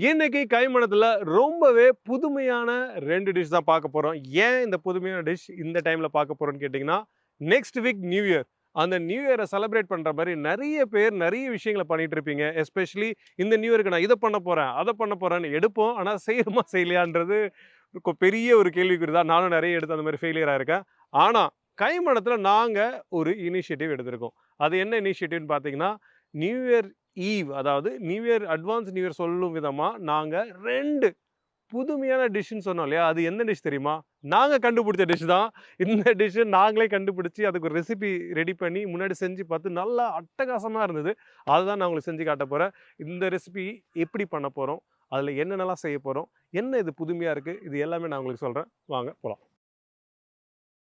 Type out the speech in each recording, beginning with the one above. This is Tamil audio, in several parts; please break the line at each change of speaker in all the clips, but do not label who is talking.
இன்னைக்கு கைமணத்துல ரொம்பவே புதுமையான 2 டிஷ் தான் பார்க்க போறோம். ஏன் இந்த புதுமையான டிஷ் இந்த டைம்ல பார்க்க போறோம்னு கேட்டிங்கன்னா, நெக்ஸ்ட் வீக் நியூ இயர். அந்த நியூ இயரை செலிப்ரேட் பண்ற மாரி நெறைய பேர் நெறைய விஷயங்கள பண்ணிட்டு இருப்பீங்க. எஸ்பெஷலி இந்த நியூ இயருக்கு நான் இத பண்ண போறேன், அத பண்ண போறேன்னு எடுப்போம். ஆனா செய்றோமா செய்யலையான்றது பெரிய ஒரு கேள்விக்குறி தான். நானும் நெறைய எடுத்து அந்த மாரி ஃபெயிலியர் ஆயிருக்கேன். ஆனா கைமணத்துல நாங்க ஒரு இனிஷியேட்டிவ் எடுத்திருக்கோம். அது என்ன இனிஷியேட்டிவ்னு பார்த்தீங்கன்னா, நியூ இயர் ஈவ் அதாவது new year advance new year சொல்லும் விதமா நாங்க 2 புதுமையான டிஷ்ன்னு சொன்னோம் இல்லையா? அது எந்த டிஷ் தெரியுமா? நாங்க கண்டுபிடிச்ச டிஷ் தான். இந்த டிஷ் நாங்களே கண்டுபிடிச்சு அதுக்கு ஒரு ரெசிபி ரெடி பண்ணி முன்னாடி செஞ்சு பார்த்து நல்லா அட்டகாசமா இருந்தது. அதுதான் நான் உங்களுக்கு செஞ்சு காட்டப் போறேன். இந்த ரெசிபி எப்படி பண்ண போறோம்? அதுல என்னென்னலாம் செய்ய போறோம்? என்ன இது புதுமையா இருக்கு? இது எல்லாமே நான் உங்களுக்கு சொல்றேன். வாங்க போலாம்.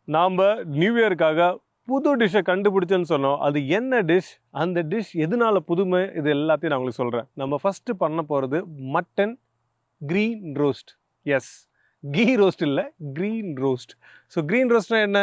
நாம நியூ இயர்க்காக புது டிஷ்ஷை கண்டுபிடிச்சேன்னு சொன்னோம். அது என்ன டிஷ்? அந்த டிஷ் எதனால புதுமை? இது எல்லாத்தையும் நான் உங்களுக்கு சொல்றேன். நம்ம ஃபர்ஸ்ட் பண்ண போறது mutton green roast. Yes, ghee roast இல்ல, கிரீன் ரோஸ்ட். ஸோ கிரீன் ரோஸ்ட்னா என்ன?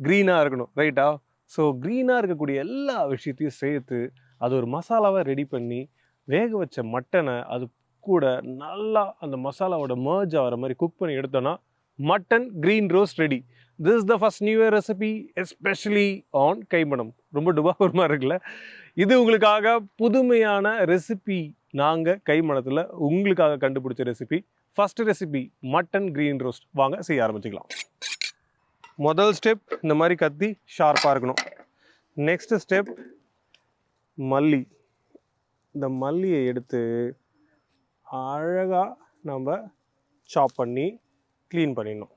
கிரீனா இருக்கணும், ரைட்டா? ஸோ கிரீனா இருக்கக்கூடிய எல்லா விஷயத்தையும் சேர்த்து அது ஒரு மசாலாவை ரெடி பண்ணி வேக வச்ச மட்டனை அது கூட நல்லா அந்த மசாலாவோட மர்ஜ் ஆகிற மாதிரி குக் பண்ணி எடுத்தோன்னா mutton green roast ready. This is the first new year recipe especially on Kaimanam. ரொம்ப டுபாகூர்மா இருக்குல்ல? இது உங்களுக்காக புதுமையான ரெசிபி. நாங்கள் கைமணத்தில் உங்களுக்காக கண்டுபிடிச்ச recipe. First recipe mutton green roast. வாங்க செய்ய ஆரம்பிச்சுக்கலாம். முதல் ஸ்டெப், இந்த மாதிரி கத்தி ஷார்ப்பாக இருக்கணும். நெக்ஸ்ட் ஸ்டெப் மல்லி. இந்த மல்லியை எடுத்து அழகாக நம்ம சாப் பண்ணி க்ளீன் பண்ணிடணும்.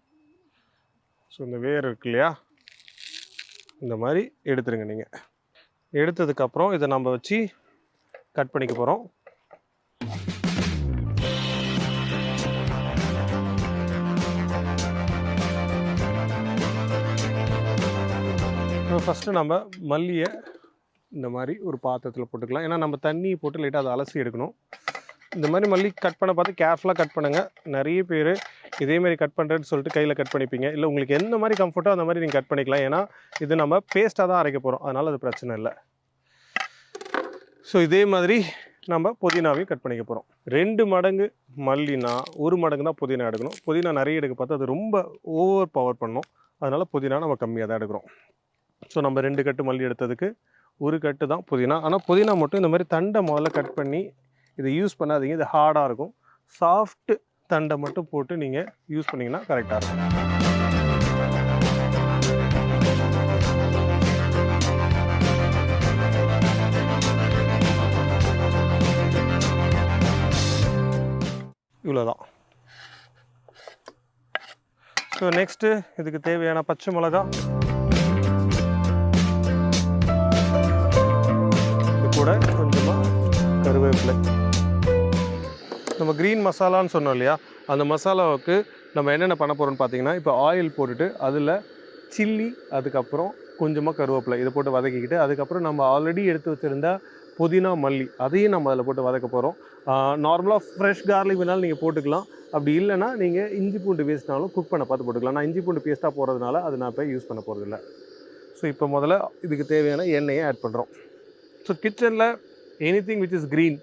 ஸோ இந்த வேர் இருக்கு இல்லையா, இந்த மாதிரி எடுத்துருங்க. நீங்கள் எடுத்ததுக்கப்புறம் இதை நம்ம வச்சு கட் பண்ணிக்க போகிறோம். ஃபஸ்ட்டு நம்ம மல்லியை இந்த மாதிரி ஒரு பாத்திரத்தில் போட்டுக்கலாம். ஏன்னா நம்ம தண்ணி போட்டு லைட்டாக அதை அலசி எடுக்கணும். இந்த மாதிரி மல்லி கட் பண்ண பார்த்து கேர்ஃபுல்லாக கட் பண்ணுங்கள். நிறைய பேர் இதேமாரி கட் பண்ணுறேன்னு சொல்லிட்டு கையில் கட் பண்ணிப்பீங்க. இல்லை உங்களுக்கு எந்த மாதிரி கம்ஃபர்ட்டோ அந்த மாதிரி நீங்கள் கட் பண்ணிக்கலாம். ஏன்னா இது நம்ம பேஸ்ட்டாக தான் அரைக்க போகிறோம், அதனால் அது பிரச்சனை இல்லை. ஸோ இதே மாதிரி நம்ம புதினாவையும் கட் பண்ணிக்க போகிறோம். 2 மடங்கு மல்லினா 1 மடங்கு தான் புதினா எடுக்கணும். புதினா நிறைய எடுக்க பார்த்து அது ரொம்ப ஓவர் பவர் பண்ணும். அதனால் புதினா நம்ம கம்மியாக தான் எடுக்கிறோம். ஸோ நம்ம 2 கட்டு மல்லி எடுத்ததுக்கு 1 கட்டு தான் புதினா. ஆனால் புதினா மட்டும் இந்த மாதிரி தண்டை முதல்ல கட் பண்ணி இதை யூஸ் பண்ணாதீங்க, இது ஹார்டாக இருக்கும். சாஃப்ட் தண்டை மட்டும் போட்டு நீங்கள் யூஸ் பண்ணிங்கன்னா கரெக்டாக இருக்கும். இவ்வளோதான். ஸோ நெக்ஸ்ட்டு இதுக்கு தேவையான பச்சை மிளகா, இது கூட கொஞ்சமாக கருவேப்பிலை. நம்ம க்ரீன் மசாலான்னு சொன்னோம் இல்லையா, அந்த மசாலாவுக்கு நம்ம என்னென்ன பண்ண போகிறோம்னு பார்த்தீங்கன்னா, இப்போ ஆயில் போட்டுட்டு அதில் சில்லி, அதுக்கப்புறம் கொஞ்சமாக கருவேப்பிலை இதை போட்டு வதக்கிக்கிட்டு, அதுக்கப்புறம் நம்ம ஆல்ரெடி எடுத்து வச்சுருந்த புதினா மல்லி அதையும் நம்ம அதில் போட்டு வதக்க போகிறோம். நார்மலாக ஃப்ரெஷ் கார்லிக் வேணாலும் நீங்கள் போட்டுக்கலாம். அப்படி இல்லைனா நீங்கள் இஞ்சி பூண்டு பேஸ்ட்னாலும் குக் பண்ண பார்த்து போட்டுக்கலாம். நான் இஞ்சி பூண்டு பேஸ்ட்டாக போகிறதுனால அது நான் இப்போ யூஸ் பண்ண போகிறதில்ல. ஸோ இப்போ முதல்ல இதுக்கு தேவையான எண்ணெயை ஆட் பண்ணுறோம். ஸோ கிச்சனில் எனிதிங் விச் இஸ் க்ரீன்,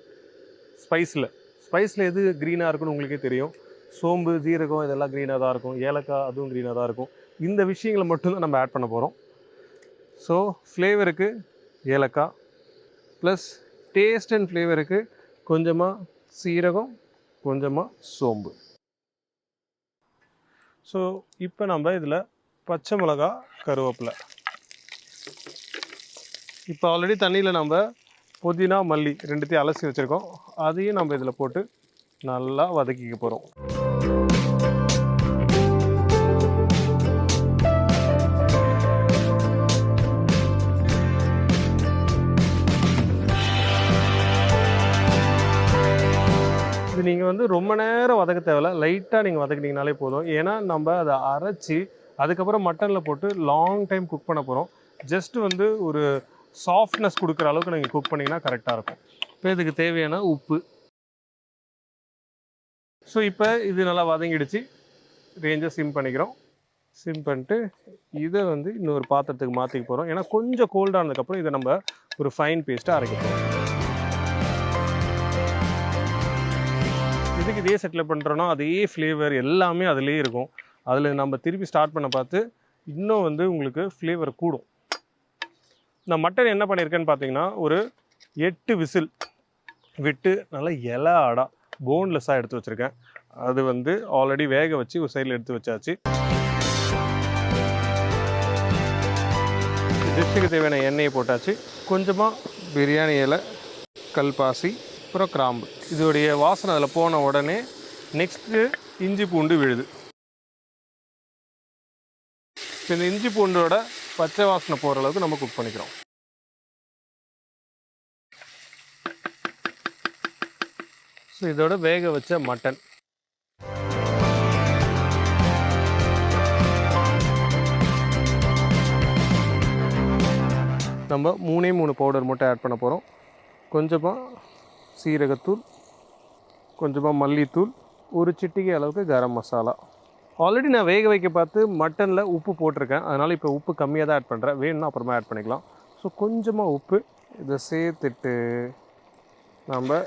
ஸ்பைஸில் எது க்ரீனாக இருக்குன்னு உங்களுக்கே தெரியும். சோம்பு, ஜீரகம் இதெல்லாம் க்ரீனாக தான் இருக்கும். ஏலக்காய் அதுவும் க்ரீனாக தான் இருக்கும். இந்த விஷயங்களை மட்டும்தான் நம்ம ஆட் பண்ண போகிறோம். ஸோ ஃப்ளேவருக்கு ஏலக்காய் ப்ளஸ் டேஸ்ட் அண்ட் ஃப்ளேவருக்கு கொஞ்சமாக சீரகம், கொஞ்சமாக சோம்பு. ஸோ இப்போ நம்ம இதில் பச்சை மிளகா, கருவேப்பிலை. இப்போ ஆல்ரெடி தண்ணியில் நம்ம புதினா மல்லி 2த்தையும் அலசி வச்சுருக்கோம். அதையும் நம்ம இதில் போட்டு நல்லா வதக்கிக்க போகிறோம். இது நீங்கள் வந்து ரொம்ப நேரம் வதக்க தேவையில்ல, லைட்டாக நீங்கள் வதக்கினீங்கனாலே போதும். ஏன்னா நம்ம அதை அரைச்சி அதுக்கப்புறம் மட்டனில் போட்டு லாங் டைம் குக் பண்ண போகிறோம். ஜஸ்ட்டு வந்து ஒரு சாஃப்ட்னஸ் கொடுக்குற அளவுக்கு நீங்கள் குக் பண்ணிங்கன்னா கரெக்டாக இருக்கும். இப்போ இதுக்கு தேவையான உப்பு. ஸோ இப்போ இது நல்லா வதங்கிடுச்சு. ரேஞ்சை சிம் பண்ணிக்கிறோம். சிம் பண்ணிட்டு இதை வந்து இன்னொரு பாத்திரத்துக்கு மாற்றிக்க போகிறோம். ஏன்னா கொஞ்சம் கோல்டானதுக்கப்புறம் இதை நம்ம ஒரு ஃபைன் பேஸ்ட்டாக அரைக்க போகிறோம். வருஷத்துக்கு இதே செட்டில் பண்ணுறோன்னா அதே ஃப்ளேவர் எல்லாமே அதிலே இருக்கும். அதில் நம்ம திருப்பி ஸ்டார்ட் பண்ண பார்த்து இன்னும் வந்து உங்களுக்கு ஃப்ளேவர் கூடும். நான் மட்டன் என்ன பண்ணியிருக்கேன்னு பார்த்தீங்கன்னா ஒரு 8 விசில் விட்டு நல்லா இலை ஆடா போன்லெஸ்ஸாக எடுத்து வச்சுருக்கேன். அது வந்து ஆல்ரெடி வேக வச்சு ஒரு சைடில் எடுத்து வச்சாச்சு. டிஷ்ஷுக்கு தேவையான எண்ணெயை போட்டாச்சு. கொஞ்சமாக பிரியாணி இலை, கல்பாசி, அப்புறம் கிராம்பு. இதோடைய வாசனை அதில் போன உடனே நெக்ஸ்ட்டு இஞ்சி பூண்டு விழுது. இந்த இஞ்சி பூண்டோட பச்சை வாசனை போகிற அளவுக்கு நம்ம குக் பண்ணிக்கிறோம். ஸோ இதோட வேக வச்ச மட்டன் நம்ம 3 பவுடர் மட்டும் ஆட் பண்ண போகிறோம். கொஞ்சமாக சீரகத்தூள், கொஞ்சமாக மல்லித்தூள், ஒரு சிட்டிகை அளவுக்கு கரம் மசாலா. ஆல்ரெடி நான் வேக வைக்க பார்த்து மட்டனில் உப்பு போட்டிருக்கேன். அதனால் இப்போ உப்பு கம்மியாக தான் ஆட் பண்ணுறேன். வேணும்னா அப்புறமா ஆட் பண்ணிக்கலாம். ஸோ கொஞ்சமாக உப்பு இதை சேர்த்துட்டு நம்ம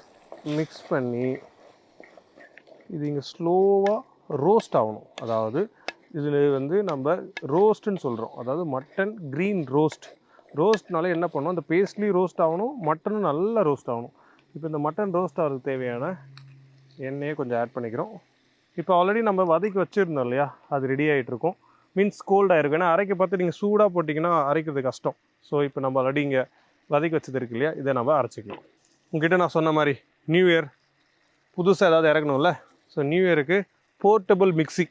மிக்ஸ் பண்ணி இது இங்கே ஸ்லோவாக ரோஸ்ட் ஆகணும். அதாவது இதில் வந்து நம்ம ரோஸ்ட்டுன்னு சொல்கிறோம். அதாவது மட்டன் க்ரீன் ரோஸ்ட். ரோஸ்ட்னால என்ன பண்ணணும், அந்த பேஸ்ட்லேயும் ரோஸ்ட் ஆகணும், மட்டனும் நல்லா ரோஸ்ட் ஆகணும். இப்போ இந்த மட்டன் ரோஸ்ட் ஆகிறதுக்கு தேவையான எண்ணெயை கொஞ்சம் ஆட் பண்ணிக்கிறோம். இப்போ ஆல்ரெடி நம்ம வதக்கி வச்சுருந்தோம் இல்லையா, அது ரெடி ஆகிட்ருக்கோம். மீன்ஸ் கோல்டாக இருக்கும். ஏன்னா அரைக்க பார்த்து நீங்கள் சூடாக போட்டிங்கன்னா அரைக்கிறது கஷ்டம். ஸோ இப்போ நம்ம ஆல்ரெடி இங்கே வதக்கி வச்சது இருக்கு இல்லையா, இதை நம்ம அரைச்சிக்கலாம். உங்ககிட்ட நான் சொன்ன மாதிரி நியூ இயர் புதுசாக ஏதாவது இறக்கணும்ல, ஸோ நியூ இயருக்கு போர்ட்டபிள் மிக்ஸி.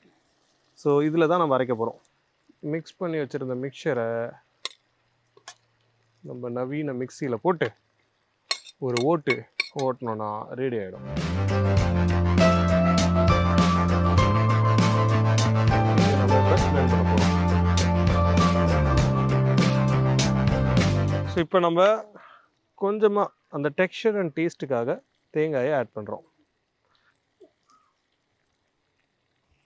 ஸோ இதில் தான் நம்ம அரைக்க போகிறோம். மிக்ஸ் பண்ணி வச்சுருந்த மிக்சரை நம்ம நவீன மிக்சியில் போட்டு ஒரு ஓட்டினோன்னா ரெடி ஆகிடும். ஸோ இப்போ நம்ம கொஞ்சமாக அந்த டெக்ஸ்சர் அண்ட் டேஸ்ட்டுக்காக தேங்காயை ஆட் பண்ணுறோம்.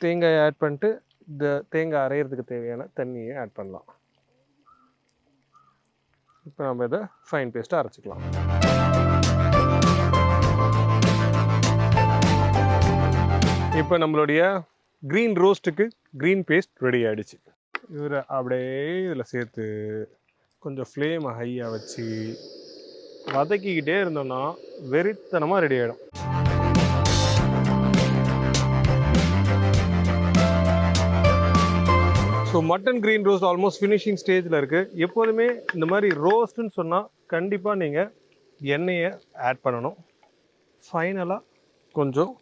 தேங்காயை ஆட் பண்ணிட்டு இந்த தேங்காய் அரைகிறதுக்கு தேவையான தண்ணியை ஆட் பண்ணலாம். இப்போ நம்ம இதை ஃபைன் பேஸ்ட்டாக அரைச்சிக்கலாம். இப்போ நம்மளுடைய க்ரீன் ரோஸ்ட்டுக்கு க்ரீன் பேஸ்ட் ரெடி ஆகிடுச்சு. இவரை அப்படியே இதில் சேர்த்து கொஞ்சம் ஃப்ளேமை ஹையாக வச்சு வதக்கிக்கிட்டே இருந்தோம்னா வெறித்தனமாக ரெடி ஆகிடும். So mutton green roast almost finishing ஸ்டேஜில் இருக்குது. எப்போதுமே இந்த மாதிரி ரோஸ்ட்டுன்னு சொன்னால் கண்டிப்பாக நீங்கள் எண்ணெயை ஆட் பண்ணணும். ஃபைனலாக கொஞ்சம்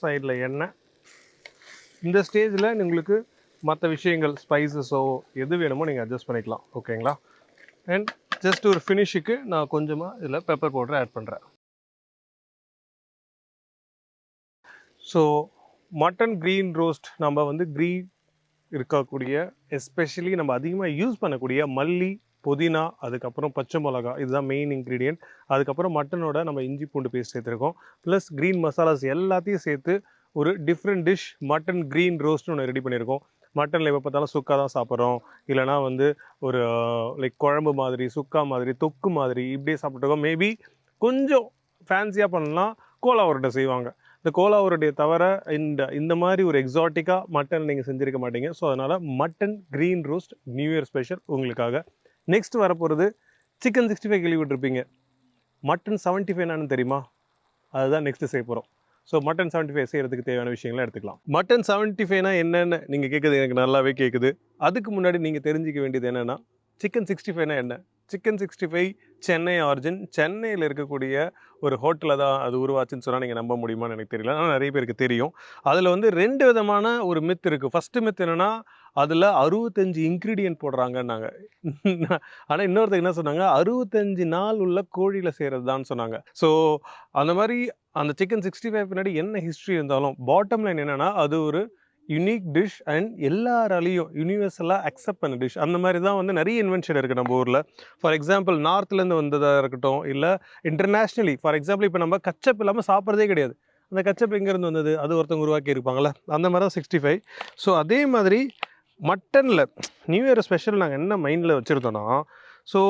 சைடில் எண்ணெய். இந்த ஸ்டேஜில் உங்களுக்கு மற்ற விஷயங்கள் ஸ்பைசஸோ எது வேணுமோ நீங்கள் அட்ஜஸ்ட் பண்ணிக்கலாம். ஓகேங்களா? அண்ட் ஜஸ்ட் ஒரு ஃபினிஷுக்கு நான் கொஞ்சமாக இதில் பெப்பர் பவுடர் ஆட் பண்ணுறேன். ஸோ மட்டன் க்ரீன் ரோஸ்ட் நம்ம வந்து க்ரீன் இருக்கக்கூடிய எஸ்பெஷலி நம்ம அதிகமாக யூஸ் பண்ணக்கூடிய மல்லி, புதினா, அதுக்கப்புறம் பச்சை மிளகா, இதுதான் மெயின் இன்க்ரீடியன்ட். அதுக்கப்புறம் மட்டனோட நம்ம இஞ்சி பூண்டு பேஸ்ட் சேர்த்துருக்கோம். ப்ளஸ் க்ரீன் மசாலாஸ் எல்லாத்தையும் சேர்த்து ஒரு டிஃப்ரெண்ட் டிஷ் மட்டன் க்ரீன் ரோஸ்ட்னு ஒன்று ரெடி பண்ணியிருக்கோம். மட்டனில் எப்போ பார்த்தாலும் சுக்கா தான் சாப்பிட்றோம், இல்லைனா வந்து ஒரு லைக் குழம்பு மாதிரி, சுக்கா மாதிரி, தொக்கு மாதிரி இப்படியே சாப்பிட்ருக்கோம். மேபி கொஞ்சம் ஃபேன்சியாக பண்ணலாம், கோலா உருண்டை செய்வாங்க. இந்த கோலா உருண்டையை தவிர இந்த மாதிரி ஒரு எக்ஸாட்டிக்காக மட்டன் நீங்கள் செஞ்சுருக்க மாட்டீங்க. ஸோ அதனால் mutton green roast new year special உங்களுக்காக. நெக்ஸ்ட் வரப்போகிறது சிக்கன் 65 கேள்விப்பட்டிருப்பீங்க. மட்டன் 75 என்னன்னு தெரியுமா? அதுதான் நெக்ஸ்ட்டு செய்ய போகிறோம். ஸோ மட்டன் 75 செய்கிறதுக்கு தேவையான விஷயங்களை எடுத்துக்கலாம். மட்டன் 75னா என்னென்னு நீங்கள் கேட்குறது எனக்கு நல்லாவே கேட்குது. அதுக்கு முன்னாடி நீங்கள் தெரிஞ்சிக்க வேண்டியது என்னென்னா, சிக்கன் 65னா என்ன? Chicken 65 Chennai origin. சென்னையில் இருக்கக்கூடிய ஒரு ஹோட்டலில் தான் அது உருவாச்சுன்னு சொன்னால் நீங்கள் நம்ப முடியுமான்னு எனக்கு தெரியல. ஆனால் நிறைய பேருக்கு தெரியும். அதில் வந்து 2 விதமான ஒரு மித் இருக்குது. ஃபஸ்ட்டு மித் என்னென்னா, அதில் 65 இன்க்ரீடியன்ட் போடுறாங்கன்னாங்க. ஆனால் இன்னொருத்தர் என்ன சொன்னாங்க, 65 நாள் உள்ள கோழியில் செய்கிறது தான் சொன்னாங்க. ஸோ அந்த மாதிரி அந்த சிக்கன் 65 பின்னாடி என்ன ஹிஸ்ட்ரி இருந்தாலும் பாட்டம் லைன் என்னென்னா, அது ஒரு யூனிக் டிஷ் அண்ட் எல்லாராலையும் யூனிவர்சலாக அக்செப்ட் பண்ண டிஷ். அந்த மாதிரி தான் வந்து நிறைய இன்வென்ஷன் இருக்குது நம்ம ஊரில். ஃபார் எக்ஸாம்பிள் நார்த்லேருந்து வந்ததாக இருக்கட்டும், இல்லை இன்டர்நேஷ்னலி. ஃபார் எக்ஸாம்பிள் இப்போ நம்ம கச்சப் இல்லாமல் சாப்பிட்றதே கிடையாது. அந்த கச்சப் எங்கேருந்து வந்தது? அது ஒருத்தவங்க உருவாக்கி இருப்பாங்களே, அந்த மாதிரி தான் 65. ஸோ அதே மாதிரி மட்டனில் நியூ இயர் ஸ்பெஷல் நாங்கள் என்ன மைண்டில் வச்சுருந்தோன்னா, ஸோ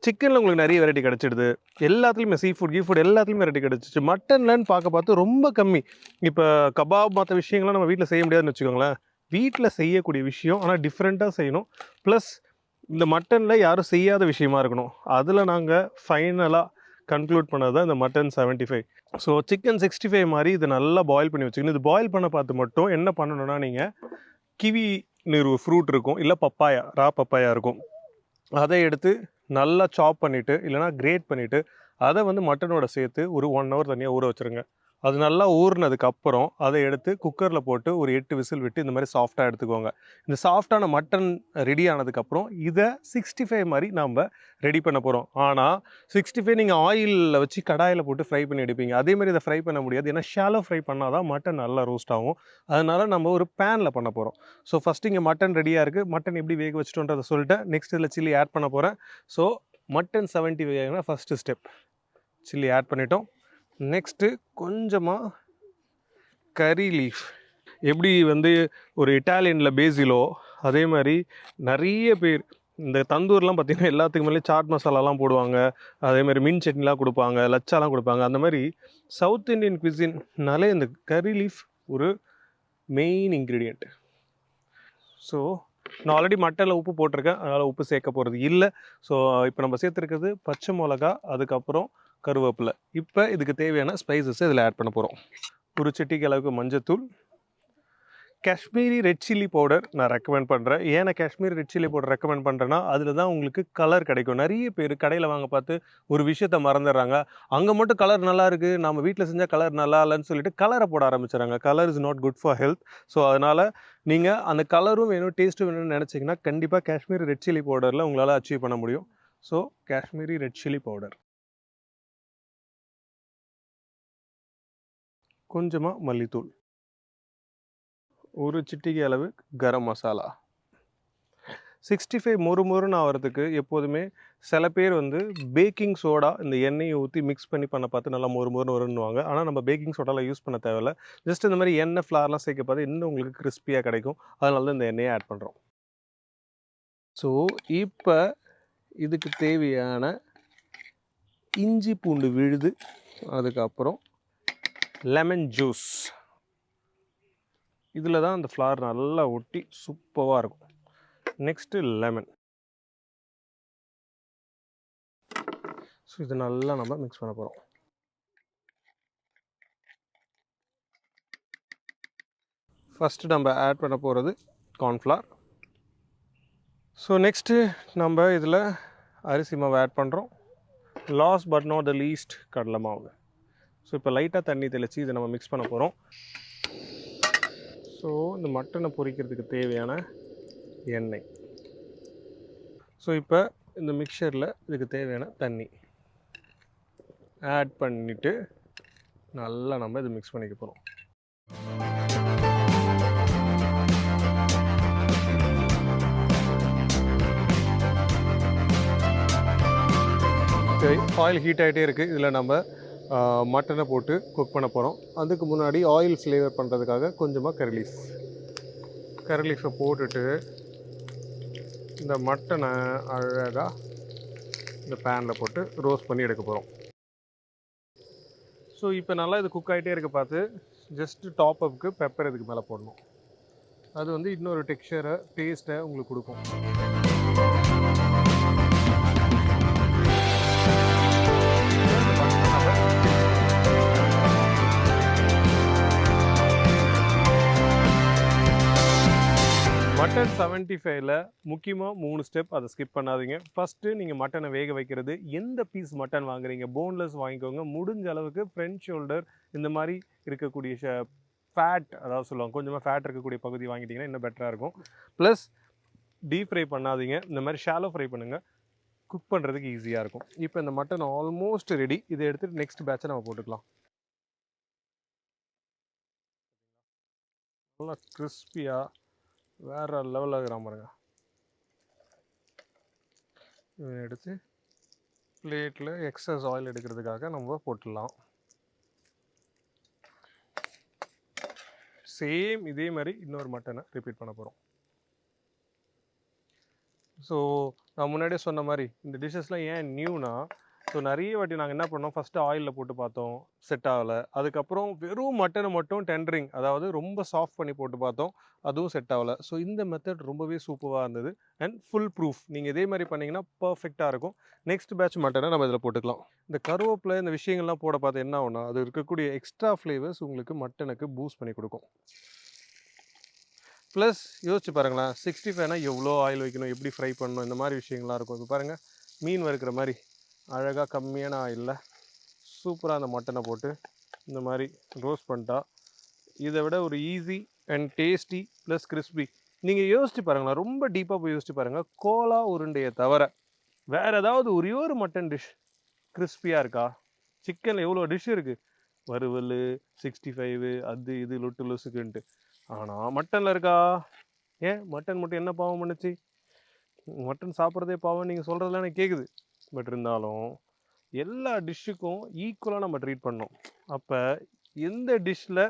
சிக்கனில் உங்களுக்கு நிறைய வெரைட்டி கிடச்சிடுது, எல்லாத்துலேயுமே சீ ஃபுட் எல்லாத்துலேயுமே வெரைட்டி கிடச்சிச்சு. மட்டன்லன்னு பார்த்து ரொம்ப கம்மி. இப்போ கபாப் மற்ற விஷயங்கள்லாம் நம்ம வீட்டில் செய்ய முடியாதுன்னு வச்சுக்கோங்களேன். வீட்டில் செய்யக்கூடிய விஷயம், ஆனால் டிஃப்ரெண்ட்டாக செய்யணும். ப்ளஸ் இந்த மட்டனில் யாரும் செய்யாத விஷயமா இருக்கணும். அதில் நாங்கள் ஃபைனலாக கன்க்ளூட் பண்ணது தான் இந்த மட்டன் 75. ஸோ சிக்கன் 65 மாதிரி இது நல்லா பாயில் பண்ணி வச்சுக்கணும். இது பாயில் பண்ண பார்த்து மட்டும் என்ன பண்ணணும்னா, நீங்கள் கிவின்னு ஒரு ஃப்ரூட் இருக்கும், இல்லை பப்பாயா, ரா பப்பாயா இருக்கும், அதை எடுத்து நல்லா சாப் பண்ணிவிட்டு இல்லைனா கிரேட் பண்ணிவிட்டு அதை வந்து மட்டனோட சேர்த்து ஒரு 1 hour தனியாக ஊற வச்சுருங்க. அது நல்லா ஊறினதுக்கப்புறம் அதை எடுத்து குக்கரில் போட்டு ஒரு 8 விசில் விட்டு இந்த மாதிரி சாஃப்டாக எடுத்துக்கோங்க. இந்த சாஃப்டான மட்டன் ரெடி ஆனதுக்கப்புறம் இதை 65 மாதிரி நம்ம ரெடி பண்ண போகிறோம். ஆனால் 65 நீங்கள் ஆயிலில் வச்சு கடாயில் போட்டு ஃப்ரை பண்ணி எடுப்பீங்க. அதேமாதிரி இதை ஃப்ரை பண்ண முடியாது, ஏன்னா ஷாலோ ஃப்ரை பண்ணால் தான் மட்டன் நல்லா ரோஸ்ட் ஆகும். அதனால் நம்ம ஒரு பேனில் பண்ண போகிறோம். ஸோ ஃபஸ்ட்டு இங்கே மட்டன் ரெடியாக இருக்குது. மட்டன் எப்படி வேக வச்சுட்டோன்றதை சொல்லிட்டேன். நெக்ஸ்ட் இதில் சில்லி ஆட் பண்ண போகிறேன். So mutton 75 first step chilli add பண்ணிட்டோம். நெக்ஸ்ட்டு கொஞ்சமாக கறி லீஃப். எப்படி வந்து ஒரு இட்டாலியனில் பேசிலோ, அதே மாதிரி நிறைய பேர் இந்த தந்தூர்லாம் பார்த்திங்கன்னா எல்லாத்துக்கு மேலே சாட் மசாலாலாம் போடுவாங்க, அதேமாதிரி மீன் சட்னிலாம் கொடுப்பாங்க, லச்சாலாம் கொடுப்பாங்க. அந்த மாதிரி சவுத் இண்டியன் குவிசின்னாலே இந்த கறி லீஃப் ஒரு மெயின் இன்க்ரீடியண்ட். ஸோ நான் ஆல்ரெடி மட்டனில் உப்பு போட்டிருக்கேன், அதனால் உப்பு சேர்க்க போகிறது இல்லை. ஸோ இப்போ நம்ம சேர்த்துருக்கிறது பச்சை மிளகா, அதுக்கப்புறம் கருவேப்பிலை. இப்போ இதுக்கு தேவையான ஸ்பைசஸ் இதில் ஆட் பண்ண போகிறோம். ஒரு சிட்டிக்கு அளவுக்கு மஞ்சத்தூள், காஷ்மீரி ரெட் சில்லி பவுடர் நான் ரெக்கமெண்ட் பண்ணுறேன். ஏன்னா Kashmiri red chilli powder recommend பண்ணுறேன்னா அதில் தான் உங்களுக்கு கலர் கிடைக்கும். நிறைய பேர் கடையில் வாங்க பார்த்து ஒரு விஷயத்த மறந்துடுறாங்க. அங்கே மட்டும் கலர் நல்லா இருக்குது, நம்ம வீட்டில் செஞ்சால் கலர் நல்லா இல்லைன்னு சொல்லிட்டு கலரை போட ஆரம்பிச்சிடறாங்க. Colour is not good for health. So அதனால் நீங்கள் அந்த கலரும் வேணும், டேஸ்ட்டும் வேணும்னு நினச்சிங்கன்னா கண்டிப்பாக காஷ்மீரி ரெட் சில்லி பவுடரில் உங்களால் அச்சீவ் பண்ண முடியும். So Kashmiri red chilli powder, கொஞ்சமாக மல்லித்தூள், ஒரு சிட்டிகை அளவு கரம் மசாலா. 65 மொறுன்னு ஆகிறதுக்கு எப்போதுமே சில பேர் வந்து பேக்கிங் சோடா இந்த எண்ணெயை ஊற்றி மிக்ஸ் பண்ணி பண்ண பார்த்து நல்லா மொறுன்னு வருன்னுவாங்க. ஆனால் நம்ம பேக்கிங் சோடாலாம் யூஸ் பண்ண தேவையில்ல. ஜஸ்ட் இந்த மாதிரி எண்ணெய் ஃப்ளார்லாம் சேர்க்க பார்த்து இன்னும் உங்களுக்கு கிறிஸ்பியாக கிடைக்கும். அதனால தான் இந்த எண்ணெயை ஆட் பண்ணுறோம். ஸோ இப்போ இதுக்கு தேவையான இஞ்சி பூண்டு விழுது, அதுக்கப்புறம் லெமன் ஜூஸ். இதில் தான் அந்த ஃப்ளார் நல்லா ஒட்டி சூப்பராக இருக்கும். Next lemon. ஸோ இது நல்லா நம்ம மிக்ஸ் பண்ண போகிறோம். ஃபஸ்ட்டு நம்ம ஆட் பண்ண போகிறது கார்ன்ஃப்ளவர். ஸோ நெக்ஸ்ட்டு நம்ம இதில் அரிசி மாவு ஆட் பண்ணுறோம். Last but not the least கடலை மாவு. ஸோ இப்போ லைட்டாக தண்ணி தெளித்து இதை நம்ம மிக்ஸ் பண்ண போகிறோம். ஸோ இந்த மட்டனை பொரிக்கிறதுக்கு தேவையான எண்ணெய். ஸோ இப்போ இந்த மிக்சரில் இதுக்கு தேவையான தண்ணி ஆட் பண்ணிவிட்டு நல்லா நம்ம இது மிக்ஸ் பண்ணிக்க போகிறோம். ஆயில் ஹீட் ஆகிட்டே இருக்குது. இதில் நம்ம மட்டனை போட்டு குக் பண்ண போகிறோம். அதுக்கு முன்னாடி ஆயில் ஃப்ளேவர் பண்ணுறதுக்காக கொஞ்சமாக கறி லீஃபை போட்டுட்டு இந்த மட்டனை அழகாக இந்த பேனில் போட்டு ரோஸ்ட் பண்ணி எடுக்க போகிறோம். ஸோ இப்போ நல்லா இது குக் ஆகிட்டே இருக்க பார்த்து ஜஸ்ட்டு டாப் அப்புக்கு பெப்பர் இதுக்கு மேலே போடணும். அது வந்து இன்னொரு டெக்ஸ்சரை டேஸ்ட்டை உங்களுக்கு கொடுக்கும். மட்டன் 75ல் முக்கியமாக 3 ஸ்டெப், அதை ஸ்கிப் பண்ணாதீங்க. ஃபஸ்ட்டு நீங்கள் மட்டனை வேக வைக்கிறது. எந்த பீஸ் மட்டன் வாங்குறீங்க, போன்லெஸ் வாங்கிக்கோங்க. முடிஞ்ச அளவுக்கு ஃப்ரண்ட் ஷோல்டர் இந்த மாதிரி இருக்கக்கூடிய ஃபேட், அதாவது சொல்லுவாங்க கொஞ்சமாக ஃபேட் இருக்கக்கூடிய பகுதி வாங்கிட்டிங்கன்னா இன்னும் பெட்டராக இருக்கும். ப்ளஸ் டீப் ஃப்ரை பண்ணாதீங்க, இந்த மாதிரி ஷாலோ ஃப்ரை பண்ணுங்கள், குக் பண்ணுறதுக்கு ஈஸியாக இருக்கும். இப்போ இந்த மட்டன் ஆல்மோஸ்ட் ரெடி. இதை எடுத்துகிட்டு நெக்ஸ்ட் பேட்சை நம்ம போட்டுக்கலாம். நல்லா கிறிஸ்பியாக வேறு லெவலில் இருக்கிற பாருங்க. இதை எடுத்து பிளேட்டில் எக்ஸஸ் ஆயில் எடுக்கிறதுக்காக நம்ம போட்டுடலாம். சேம் இதே மாதிரி இன்னொரு மட்டனை ரிப்பீட் பண்ண போகிறோம். ஸோ ஸோ நான் முன்னாடியே சொன்ன மாதிரி இந்த டிஷ்ஷஸ்லாம் ஏன் நியூனா, ஸோ நிறைய வாட்டி நாங்கள் என்ன பண்ணோம், ஃபஸ்ட்டு ஆயிலில் போட்டு பார்த்தோம், செட் ஆகலை. அதுக்கப்புறம் வெறும் மட்டனை மட்டும் டெண்டரிங், அதாவது ரொம்ப சாஃப்ட் பண்ணி போட்டு பார்த்தோம், அதுவும் செட் ஆகலை. ஸோ இந்த மெத்தட் ரொம்பவே சூப்பராக இருந்தது அண்ட் ஃபுல் ப்ரூஃப். நீங்கள் இதே மாதிரி பண்ணிங்கன்னா பர்ஃபெக்டாக இருக்கும். நெக்ஸ்ட் பேட்ச் மட்டனை நம்ம இதில் போட்டுக்கலாம். இந்த கருவேப்பிலை இந்த விஷயங்கள்லாம் போட பார்த்து என்ன ஆகும்னா, அது இருக்கக்கூடிய எக்ஸ்ட்ரா ஃப்ளேவர்ஸ் உங்களுக்கு மட்டனுக்கு பூஸ்ட் பண்ணி கொடுக்கும். ப்ளஸ் யோசிச்சு பாருங்களேன், 65னா எவ்வளோ ஆயில் வைக்கணும், எப்படி ஃப்ரை பண்ணணும், இந்த மாதிரி விஷயங்கள்லாம் இருக்கும். இப்போ பாருங்கள், மீன் வறுக்கிற மாதிரி அழகாக கம்மியான ஆயிலில் சூப்பராக அந்த மட்டனை போட்டு இந்த மாதிரி ரோஸ்ட் பண்ணிட்டா இதை விட ஒரு easy and tasty plus crispy. நீங்கள் யோசிச்சு பாருங்களேன், ரொம்ப டீப்பாக போய் யோசிச்சு பாருங்கள், கோலா உருண்டையை தவிர வேறு ஏதாவது ஒரே ஒரு மட்டன் டிஷ் கிறிஸ்பியாக இருக்கா? சிக்கனில் எவ்வளோ டிஷ் இருக்குது, வறுவல், 65 அது இது லொட்டு லொசுக்குன்ட்டு. ஆனால் மட்டனில் இருக்கா? ஏன் மட்டன் மட்டும் என்ன பாவம் பண்ணுச்சு? மட்டன் சாப்பிட்றதே பாவம் நீங்கள் சொல்கிறதுலாம் எனக்கு கேட்குது. பட் இருந்தாலும் எல்லா டிஷ்ஷுக்கும் ஈக்குவலாக நம்ம ட்ரீட் பண்ணோம். அப்போ எந்த டிஷ்ஷில்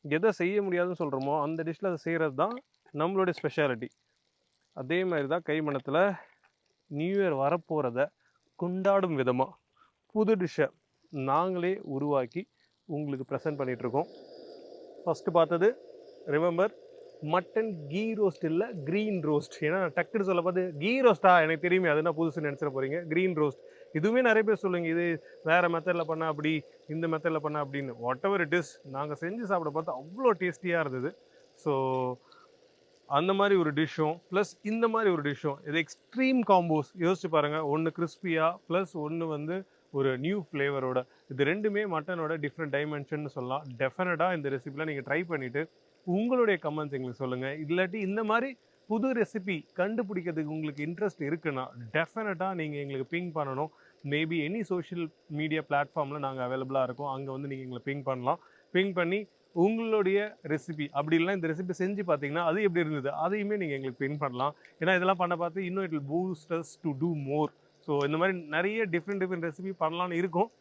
எதை செய்ய முடியாதுன்னு சொல்கிறோமோ அந்த டிஷ்ஷில் அதை செய்கிறது தான் நம்மளுடைய ஸ்பெஷாலிட்டி. அதே மாதிரி தான் கைமணத்தில் நியூ இயர் வரப்போகிறத கொண்டாடும் விதமாக புது டிஷ்ஷை நாங்களே உருவாக்கி உங்களுக்கு ப்ரெசென்ட் பண்ணிகிட்ருக்கோம். ஃபஸ்ட்டு பார்த்தது ரிமெம்பர் மட்டன் கீ ரோஸ்ட் இல்லை க்ரீன் ரோஸ்ட். ஏன்னா டக்குன்னு சொல்ல பார்த்து கீ ரோஸ்ட்டா எனக்கு தெரியுமே, அது என்ன புதுசுன்னு நினச்சிட போகிறீங்க. க்ரீன் ரோஸ்ட் இதுவுமே நிறைய பேர் சொல்லுங்க, இது வேறு மெத்தடில் பண்ணால் அப்படி, இந்த மெத்தடில் பண்ணால் அப்படின்னு. வாட் எவர் இட் இஸ், நாங்கள் செஞ்சு சாப்பிட பார்த்து அவ்வளோ டேஸ்டியாக இருந்தது. ஸோ அந்த மாதிரி ஒரு டிஷ்ஷும் ப்ளஸ் இந்த மாதிரி ஒரு டிஷ்ஷும், இது எக்ஸ்ட்ரீம் காம்போஸ். யோசிச்சு பாருங்கள், ஒன்று கிறிஸ்பியாக ப்ளஸ் ஒன்று வந்து ஒரு நியூ ஃப்ளேவரோட, இது ரெண்டுமே மட்டனோட டிஃப்ரெண்ட் டைமென்ஷன் சொல்லலாம். டெஃபினட்டாக இந்த ரெசிபிலாம் நீங்கள் ட்ரை பண்ணிவிட்டு உங்களுடைய கமெண்ட்ஸ் எங்களுக்கு சொல்லுங்கள். இல்லாட்டி இந்த மாதிரி புது ரெசிபி கண்டுபிடிக்கிறதுக்கு உங்களுக்கு இன்ட்ரெஸ்ட் இருக்குன்னா டெஃபினட்டாக நீங்கள் எங்களுக்கு பிங் பண்ணணும். மேபி எனி சோஷியல் மீடியா பிளாட்ஃபார்மில் நாங்கள் அவைலபிளாக இருக்கோம், அங்கே வந்து நீங்கள் எங்களை பிங் பண்ணலாம். பிங் பண்ணி உங்களுடைய ரெசிபி அப்படி இல்லைனா இந்த ரெசிபி செஞ்சு பார்த்தீங்கன்னா அது எப்படி இருந்தது அதையுமே நீங்கள் எங்களுக்கு பின் பண்ணலாம். ஏன்னா இதெல்லாம் பண்ண பார்த்து இன்னும் it will boost us to do more. So இந்த மாதிரி நிறைய டிஃப்ரெண்ட் ரெசிபி பண்ணலான்னு இருக்கும்.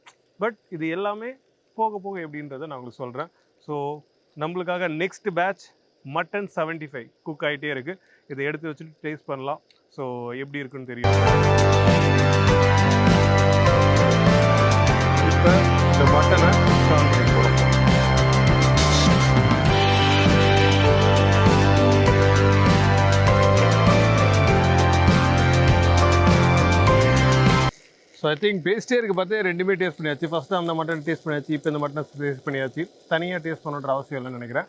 பட் இது எல்லாமே போக போக எப்படின்றத நான் உங்களுக்கு சொல்கிறேன். ஸோ நம்மளுக்காக நெக்ஸ்ட் பேட்ச் மட்டன் 75 குக் ஆகிட்டே இருக்குது. இதை எடுத்து வச்சுட்டு டேஸ்ட் பண்ணலாம். ஸோ எப்படி இருக்குன்னு தெரியும். இப்போ இந்த மட்டனை ஸ்டார்ட் பண்ணி போகிறோம். ஸோ ஐ திங்க் பேஸ்டே இருக்குது பார்த்து ரெண்டுமே டேஸ்ட் பண்ணியாச்சு. ஃபஸ்ட்டு அந்த மட்டன் டேஸ்ட் பண்ணியாச்சு, இப்போ இந்த மட்டனை டேஸ்ட் பண்ணியாச்சு. தனியாக டேஸ்ட் பண்ணுற அவசியம் இல்லைன்னு நினைக்கிறேன்.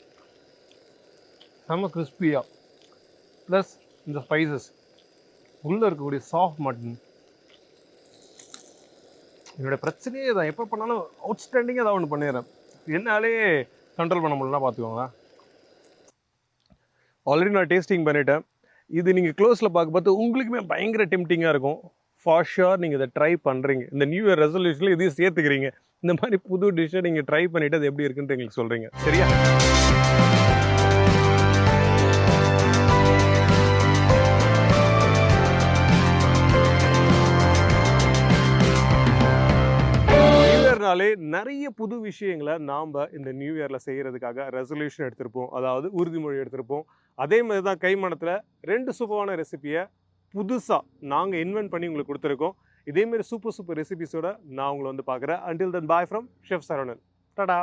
செம்ம கிறிஸ்பியாக ப்ளஸ் இந்த ஸ்பைசஸ் உள்ளே இருக்கக்கூடிய சாஃப்ட் மட்டன். என்னோடய பிரச்சனையே தான், எப்போ பண்ணாலும் அவுட்ஸ்டாண்டிங்காக ஏதாவது ஒன்று பண்ணிடுறேன். என்னாலே கண்ட்ரோல் பண்ண முடியலன்னா பார்த்துக்கோங்க. ஆல்ரெடி நான் டேஸ்டிங் பண்ணிட்டேன். இது நீங்கள் க்ளோஸில் பார்த்து உங்களுக்குமே பயங்கர டெம்டிங்காக இருக்கும். ஃபார் ஷுர் நீங்கள் இதை ட்ரை பண்ணுறீங்க. இந்த நியூ இயர் ரெசல்யூஷனில் இதையும் சேர்த்துக்கிறீங்க. இந்த மாதிரி புது டிஷ்ஷை நீங்கள் ட்ரை பண்ணிவிட்டு அது எப்படி இருக்குன்ட்டு எங்களுக்கு சொல்கிறீங்க, சரியா? நியூ இயர்னாலே நிறைய புது விஷயங்களை நாம் இந்த நியூ இயரில் செய்கிறதுக்காக ரெசல்யூஷன் எடுத்திருப்போம், அதாவது உறுதிமொழி எடுத்திருப்போம். அதே மாதிரி தான் கைமணத்தில் 2 சூப்பரான ரெசிபியை புதுசாக நாங்கள் இன்வென்ட் பண்ணி உங்களுக்கு கொடுத்துருக்கோம். இதேமாரி சூப்பர் ரெசிபிஸோட நான் உங்களை வந்து பார்க்குறேன். Until then bye from chef Saravanan. டடா.